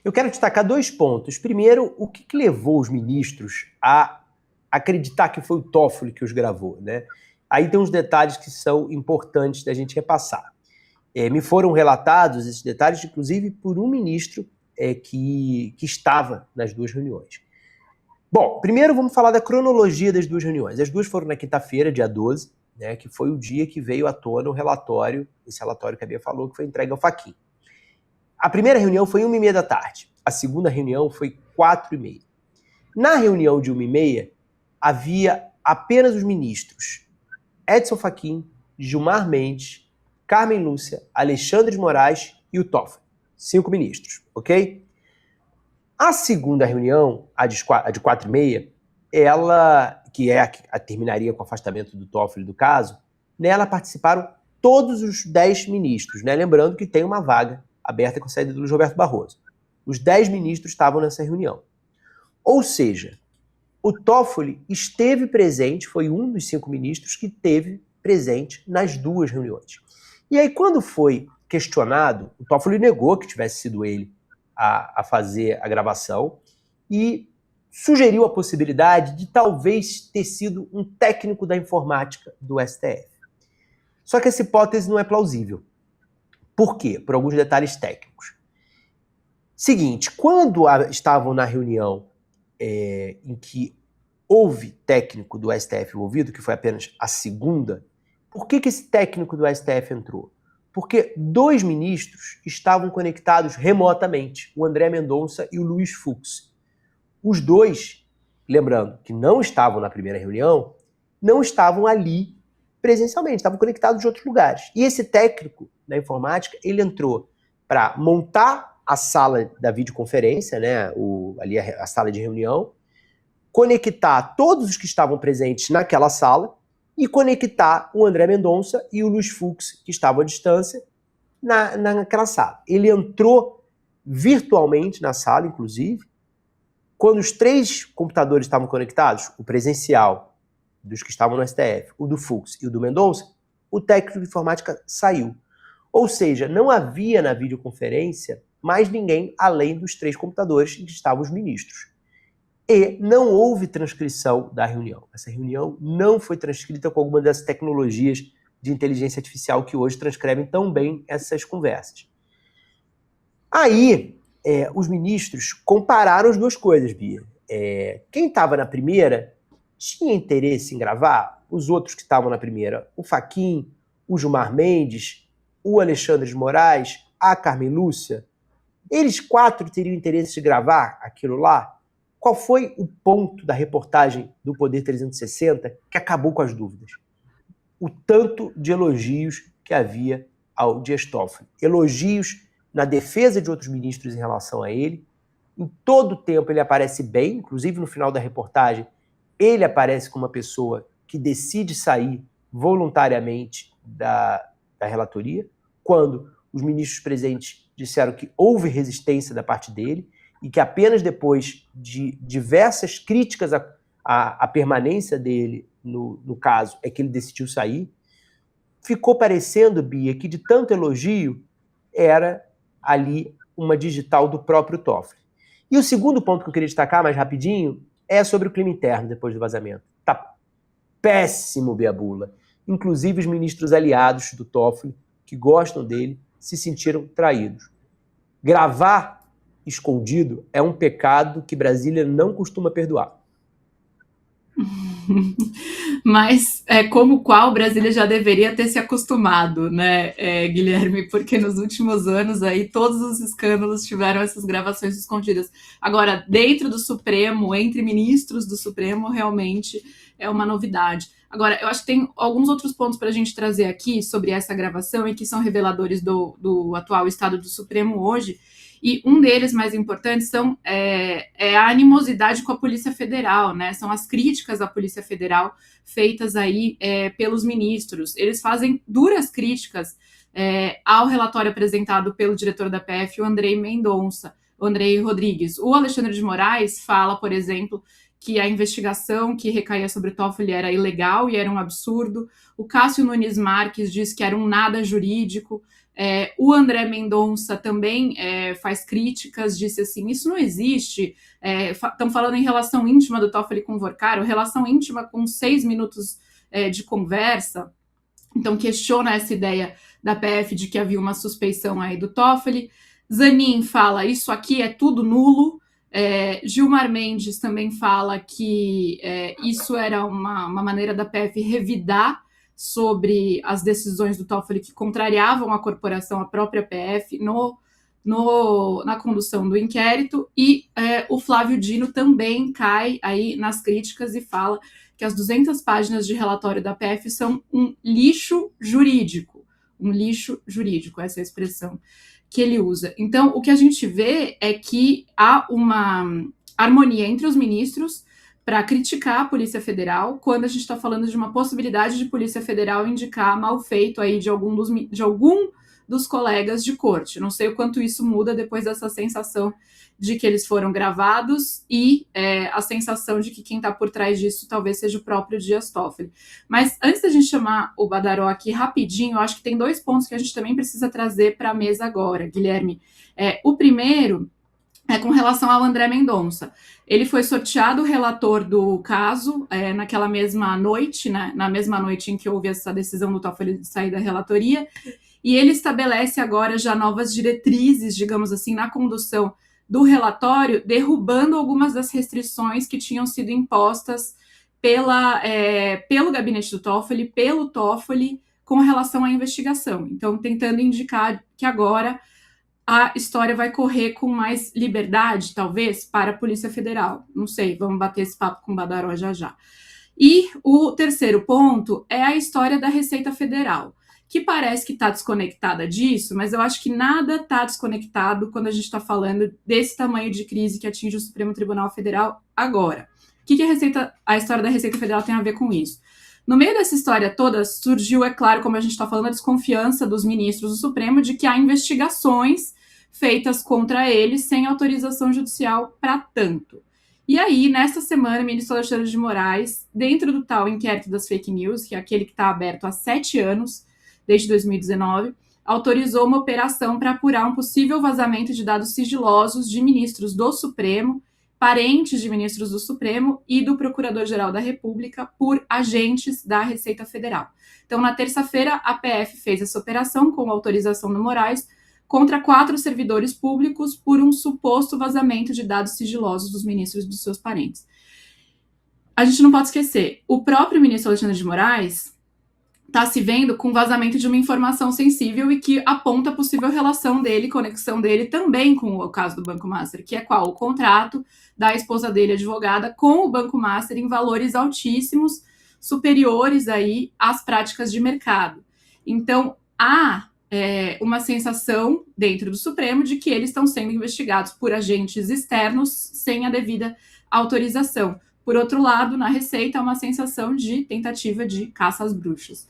Eu quero destacar 2 pontos. Primeiro, o que levou os ministros a acreditar que foi o Toffoli que os gravou, né? Aí tem uns detalhes que são importantes da gente repassar. Me foram relatados esses detalhes, inclusive, por um ministro que estava nas 2 reuniões. Bom, primeiro vamos falar da cronologia das 2 reuniões. As 2 foram na quinta-feira, dia 12, né, que foi o dia que veio à tona o relatório, esse relatório que a Bia falou, que foi entregue ao Fachin. A primeira reunião foi 1h30 da tarde, a segunda reunião foi 4h30. Na reunião de 1h30, havia apenas os ministros Edson Fachin, Gilmar Mendes, Carmen Lúcia, Alexandre de Moraes e o Toffoli. 5 ministros, ok? A segunda reunião, a de 4h30, ela, que terminaria com o afastamento do Toffoli do caso, nela participaram todos os 10 ministros, né? Lembrando que tem uma vaga aberta com a saída do Luiz Roberto Barroso. Os 10 ministros estavam nessa reunião. Ou seja, o Toffoli esteve presente, foi um dos 5 ministros que esteve presente nas 2 reuniões. E aí, quando foi questionado, o Toffoli negou que tivesse sido ele a fazer a gravação e sugeriu a possibilidade de talvez ter sido um técnico da informática do STF. Só que essa hipótese não é plausível. Por quê? Por alguns detalhes técnicos. Seguinte, quando estavam na reunião em que houve técnico do STF envolvido, que foi apenas a segunda, por que esse técnico do STF entrou? Porque 2 ministros estavam conectados remotamente, o André Mendonça e o Luiz Fux. Os 2, lembrando que não estavam na primeira reunião, não estavam ali presencialmente, estavam conectados de outros lugares. E esse técnico da informática, ele entrou para montar a sala da videoconferência, né, ali a sala de reunião, conectar todos os que estavam presentes naquela sala e conectar o André Mendonça e o Luiz Fux, que estavam à distância, naquela sala. Ele entrou virtualmente na sala, inclusive, quando os 3 computadores estavam conectados, o presencial dos que estavam no STF, o do Fux e o do Mendonça, o técnico de informática saiu. Ou seja, não havia na videoconferência mais ninguém além dos 3 computadores em que estavam os ministros. E não houve transcrição da reunião. Essa reunião não foi transcrita com alguma dessas tecnologias de inteligência artificial que hoje transcrevem tão bem essas conversas. Aí, os ministros compararam as 2 coisas, Bia. Quem estava na primeira tinha interesse em gravar, os outros que estavam na primeira, o Fachin, o Gilmar Mendes, o Alexandre de Moraes, a Carmen Lúcia, eles 4 teriam interesse de gravar aquilo lá? Qual foi o ponto da reportagem do Poder 360 que acabou com as dúvidas? O tanto de elogios que havia ao Dias Toffoli. Elogios na defesa de outros ministros em relação a ele. Em todo o tempo ele aparece bem, inclusive no final da reportagem, ele aparece como uma pessoa que decide sair voluntariamente da relatoria, quando os ministros presentes disseram que houve resistência da parte dele, e que apenas depois de diversas críticas à permanência dele no caso é que ele decidiu sair. Ficou parecendo, Bia, que de tanto elogio era ali uma digital do próprio Toffoli. E o segundo ponto que eu queria destacar, mais rapidinho, é sobre o clima interno depois do vazamento. Tá péssimo, Bia Bula. Inclusive os ministros aliados do Toffoli, que gostam dele, se sentiram traídos. Gravar escondido é um pecado que Brasília não costuma perdoar. Mas como qual Brasília já deveria ter se acostumado, né, Guilherme? Porque nos últimos anos aí todos os escândalos tiveram essas gravações escondidas. Agora, dentro do Supremo, entre ministros do Supremo, realmente é uma novidade. Agora, eu acho que tem alguns outros pontos para a gente trazer aqui sobre essa gravação e que são reveladores do atual estado do Supremo hoje. E um deles, mais importante, é a animosidade com a Polícia Federal, né? São as críticas à Polícia Federal feitas aí pelos ministros. Eles fazem duras críticas ao relatório apresentado pelo diretor da PF, o Andrei Mendonça, o Andrei Rodrigues. O Alexandre de Moraes fala, por exemplo, que a investigação que recaía sobre o Toffoli era ilegal e era um absurdo. O Cássio Nunes Marques diz que era um nada jurídico. O André Mendonça também faz críticas, disse assim, isso não existe, estão falando em relação íntima do Toffoli com o Vorcaro, relação íntima com 6 minutos de conversa, então questiona essa ideia da PF de que havia uma suspeição aí do Toffoli. Zanin fala, isso aqui é tudo nulo. Gilmar Mendes também fala que isso era uma maneira da PF revidar sobre as decisões do Toffoli que contrariavam a corporação, a própria PF, na condução do inquérito, e o Flávio Dino também cai aí nas críticas e fala que as 200 páginas de relatório da PF são um lixo jurídico, essa é a expressão que ele usa. Então, o que a gente vê é que há uma harmonia entre os ministros para criticar a Polícia Federal, quando a gente está falando de uma possibilidade de Polícia Federal indicar mal feito aí de algum dos colegas de corte. Não sei o quanto isso muda depois dessa sensação de que eles foram gravados e a sensação de que quem está por trás disso talvez seja o próprio Dias Toffoli. Mas antes da gente chamar o Badaró aqui rapidinho, eu acho que tem 2 pontos que a gente também precisa trazer para a mesa agora, Guilherme. O primeiro é com relação ao André Mendonça. Ele foi sorteado relator do caso naquela mesma noite, né, na mesma noite em que houve essa decisão do Toffoli de sair da relatoria, e ele estabelece agora já novas diretrizes, digamos assim, na condução do relatório, derrubando algumas das restrições que tinham sido impostas pelo gabinete do Toffoli, pelo Toffoli, com relação à investigação. Então, tentando indicar que agora a história vai correr com mais liberdade, talvez, para a Polícia Federal. Não sei, vamos bater esse papo com o Badaró já já. E o terceiro ponto é a história da Receita Federal, que parece que está desconectada disso, mas eu acho que nada está desconectado quando a gente está falando desse tamanho de crise que atinge o Supremo Tribunal Federal agora. O que a história da Receita Federal tem a ver com isso? No meio dessa história toda, surgiu, é claro, como a gente está falando, a desconfiança dos ministros do Supremo de que há investigações feitas contra eles sem autorização judicial para tanto. E aí, nesta semana, o ministro Alexandre de Moraes, dentro do tal inquérito das fake news, que é aquele que está aberto há 7 anos, desde 2019, autorizou uma operação para apurar um possível vazamento de dados sigilosos de ministros do Supremo, parentes de ministros do Supremo e do Procurador-Geral da República por agentes da Receita Federal. Então, na terça-feira, a PF fez essa operação com autorização do Moraes contra 4 servidores públicos por um suposto vazamento de dados sigilosos dos ministros e dos seus parentes. A gente não pode esquecer, o próprio ministro Alexandre de Moraes está se vendo com vazamento de uma informação sensível e que aponta a possível relação dele, conexão dele também com o caso do Banco Master, que é qual? O contrato da esposa dele, advogada, com o Banco Master em valores altíssimos, superiores aí às práticas de mercado. Então, há uma sensação dentro do Supremo de que eles estão sendo investigados por agentes externos sem a devida autorização. Por outro lado, na Receita, há uma sensação de tentativa de caça às bruxas.